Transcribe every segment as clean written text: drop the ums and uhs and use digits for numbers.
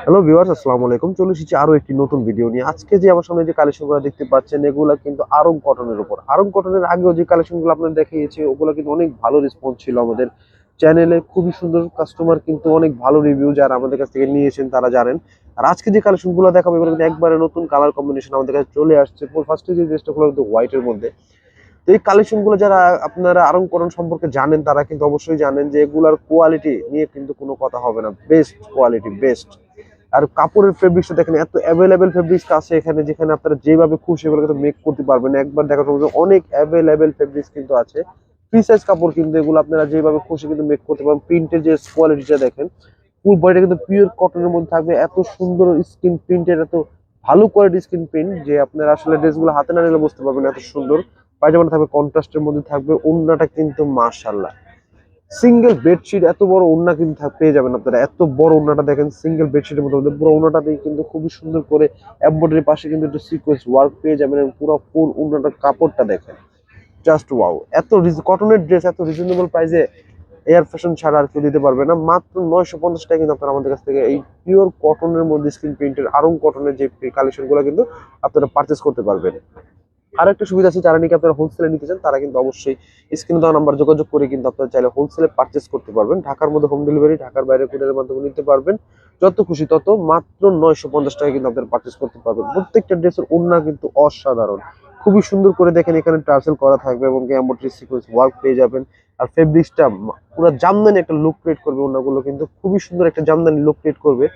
Hello viewers, আসসালামু আলাইকুম। চলে এসেছি আরো একটি নতুন ভিডিও নিয়ে। আজকে যে আমার সামনে যে কালেকশনগুলো দেখতে পাচ্ছেন, এগুলা কিন্তু আরং কটনের উপর। আরং কটনের আগেও যে কালেকশনগুলো আপনাদের দেখিয়েছি, ওগুলো কিন্তু অনেক ভালো রেসপন্স ছিল আমাদের চ্যানেলে। খুবই সুন্দর কাস্টমার, কিন্তু অনেক ভালো রিভিউ যারা আমাদের কাছ থেকে নিয়েছেন তারা জানেন। আর আজকে যে কালেকশনগুলো দেখাবো, এগুলো কিন্তু একবারে নতুন কালার কম্বিনেশন আমাদের কাছে চলে আসছে। ফার্স্টে যে ড্রেসটা হলো কিন্তু হোয়াইটের মধ্যে। তো এই কালেকশনগুলো যারা আপনারা আরং কটন সম্পর্কে জানেন, তারা কিন্তু অবশ্যই জানেন যে এগুলার কোয়ালিটি নিয়ে কিন্তু কোনো কথা হবে না। Best quality, best. আর কাপড়ের ফেব্রিক্সটা দেখেন, এত অ্যাভেলেবেল ফেব্রিক্স আছে এখানে, যেখানে আপনারা যেভাবে খুশি সেভাবে কিন্তু মেক করতে পারবেন। একবার দেখার সময় অনেক অ্যাভেলেবেল ফেব্রিক্স কিন্তু আছে। ফ্রি সাইজ কাপড় কিন্তু এগুলো আপনারা যেভাবে খুশি কিন্তু মেক করতে পারবেন। প্রিন্টের যে কোয়ালিটিটা দেখেন, ফুল বডিটা কিন্তু পিওর কটনের মধ্যে থাকবে। এত সুন্দর স্কিন প্রিন্টের, এত ভালো কোয়ালিটি স্কিন প্রিন্ট যে আপনারা আসলে ড্রেসগুলো হাতে না নিলে বুঝতে পারবেন এত সুন্দর। পায়জামাটা থাকবে কন্ট্রাস্টের মধ্যে থাকবে, ওড়নাটা কিন্তু মাশাআল্লাহ সিঙ্গেল বেডশিট এত বড় ওড়না কিন্তু পেয়ে যাবেন আপনারা। এত বড় ওড়নাটা দেখেন, সিঙ্গেল বেডশিটের মতো পুরো ওড়নাটাতেই কিন্তু খুবই সুন্দর করে এমব্রয়ডারি, পাশে কিন্তু একটু সিকোয়েন্স ওয়ার্ক পেয়ে যাবেন। এবং পুরো ফুল ওড়নাটার কাপড়টা দেখেন, জাস্ট ওয়াও। এত কটনের ড্রেস এত রিজনেবল প্রাইসে এয়ার ফ্যাশন ছাড়া আর কেউ দিতে পারবে না। মাত্র 950 টাকা কিন্তু আপনারা আমাদের কাছ থেকে এই পিওর কটনের মধ্যে স্ক্রিন প্রিন্টের আরং কটনের যে কালেকশন গুলো কিন্তু আপনারা পারচেস করতে পারবেন। আর একটা সুবিধা আছে, যারা নাকি আপনারা হোলসেলে নিতে চান তারা কিন্তু অবশ্যই স্ক্রিনে দেওয়া নাম্বার যোগাযোগ করে কিন্তু আপনারা চাইলে হোলসেলে পারচেস করতে পারবেন। ঢাকার মধ্যে হোম ডেলিভারি, ঢাকার বাইরে কুরিয়ারের মাধ্যমে নিতে পারবেন। যত খুশি তত, মাত্র 950 টাকা কিন্তু আপনারা পারচেস করতে পারবেন। প্রত্যেকটা ড্রেসের ওড়না কিন্তু অসাধারণ, খুবই সুন্দর করে দেখেন, এখানে টার্সেল করা থাকবে এবং এমব্রয়ডারি সিকোয়েন্স ওয়ার্ক পেয়ে যাবেন। আর ফেব্রিক্সটা পুরো জামদানি একটা লুক ক্রিয়েট করবে। ওড়নাগুলো কিন্তু খুবই সুন্দর একটা জামদানি লুক ক্রিয়েট করবে।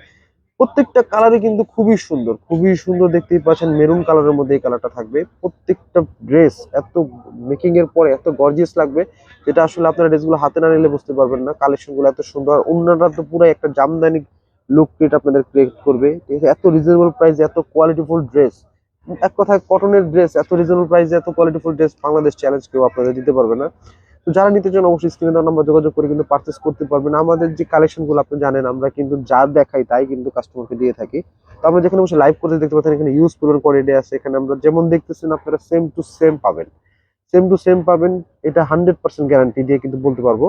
প্রত্যেকটা কালারই কিন্তু খুবই সুন্দর, খুবই সুন্দর। দেখতেই পাচ্ছেন মেরুন কালারের মধ্যে এই কালারটা থাকবে। প্রত্যেকটা ড্রেস এত মেকিং এর পরে এত গর্জিয়াস লাগবে, যেটা আসলে আপনারা ড্রেসগুলো হাতে না নিলে বুঝতে পারবেন না। কালেকশন গুলো এত সুন্দর, আর অন্যটা তো পুরো একটা জামদানি লুক ক্রিয়েট আপনাদের ক্রিয়েট করবে। ঠিক আছে? এত রিজনেবল প্রাইস, এত কোয়ালিটিফুল ড্রেস। এক কথায় কটনের ড্রেস এত রিজনেবল প্রাইসে, এত কোয়ালিটিফুল ড্রেস বাংলাদেশ চ্যালেঞ্জ কেউ আপনাদের দিতে পারবে না। তো যারা নিতে চান অবশ্যই স্ক্রিনে দেওয়া নাম্বার যোগাযোগ করে কিন্তু পারচেস করতে পারবেন। আমাদের যে কালেকশন গুলো আপনি জানেন, আমরা কিন্তু যা দেখাই তাই কিন্তু কাস্টমারকে দিয়ে থাকি। তো আমরা যেখানে বসে লাইভ করতে দেখতে পাচ্ছেন, এখানে ইউজ পরিমাণ কোয়ালিটি আছে। এখানে আমরা যেমন দেখতেছেন আপনারা সেম টু সেম পাবেন, সেম টু সেম পাবেন। এটা 100% গ্যারান্টি দিয়ে কিন্তু বলতে পারবো।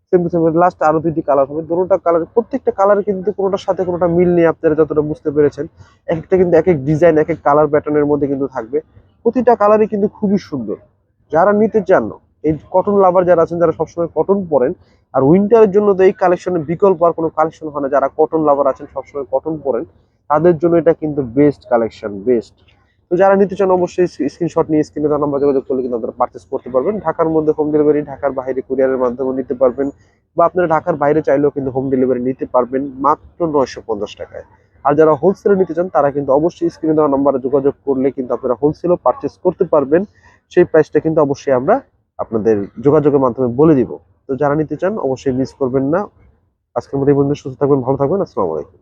Same to same. লাস্ট আরো দুইটি কালার হবে, দুটোটা কালার, প্রত্যেকটা কালার কিন্তু কোনোটার সাথে কোনোটা মিল নেই। আপনারা যতটা বুঝতে পেরেছেন, এক একটা কিন্তু এক এক ডিজাইন, এক এক কালার প্যাটার্নের মধ্যে কিন্তু থাকবে। প্রতিটা কালারই কিন্তু খুবই সুন্দর। যারা নিতে চান, এই কটন লাভার যারা আছেন, যারা সবসময় কটন পরেন, আর উইন্টারের জন্য তো এই কালেকশনের বিকল্প আর কোনো কালেকশন হয় না। যারা কটন লাভার আছেন, সবসময় কটন পরেন, তাদের জন্য এটা কিন্তু বেস্ট কালেকশন, বেস্ট। তো যারা নিতে চান অবশ্যই স্ক্রিনশট নিয়ে স্ক্রিনে দেওয়া নাম্বার যোগাযোগ করলে কিন্তু আপনারা পারচেস করতে পারবেন। ঢাকার মধ্যে হোম ডেলিভারি, ঢাকার বাইরে কুরিয়ারের মাধ্যমে নিতে পারবেন, বা আপনারা ঢাকার বাইরে চাইলেও কিন্তু হোম ডেলিভারি নিতে পারবেন মাত্র 950 টাকায়। আর যারা হোলসেলে নিতে চান তারা কিন্তু অবশ্যই স্ক্রিনে দেওয়া নাম্বারে যোগাযোগ করলে কিন্তু আপনারা হোলসেলও পারচেস করতে পারবেন। সেই প্রাইসটা কিন্তু অবশ্যই আমরা আপনাদের যোগাযোগের মাধ্যমে বলে দিব। তো যারা নিতে চান অবশ্যই মিস করবেন না। আজকের মতো এই পর্যন্ত। সুস্থ থাকবেন, ভালো থাকবেন। আসসালামু আলাইকুম।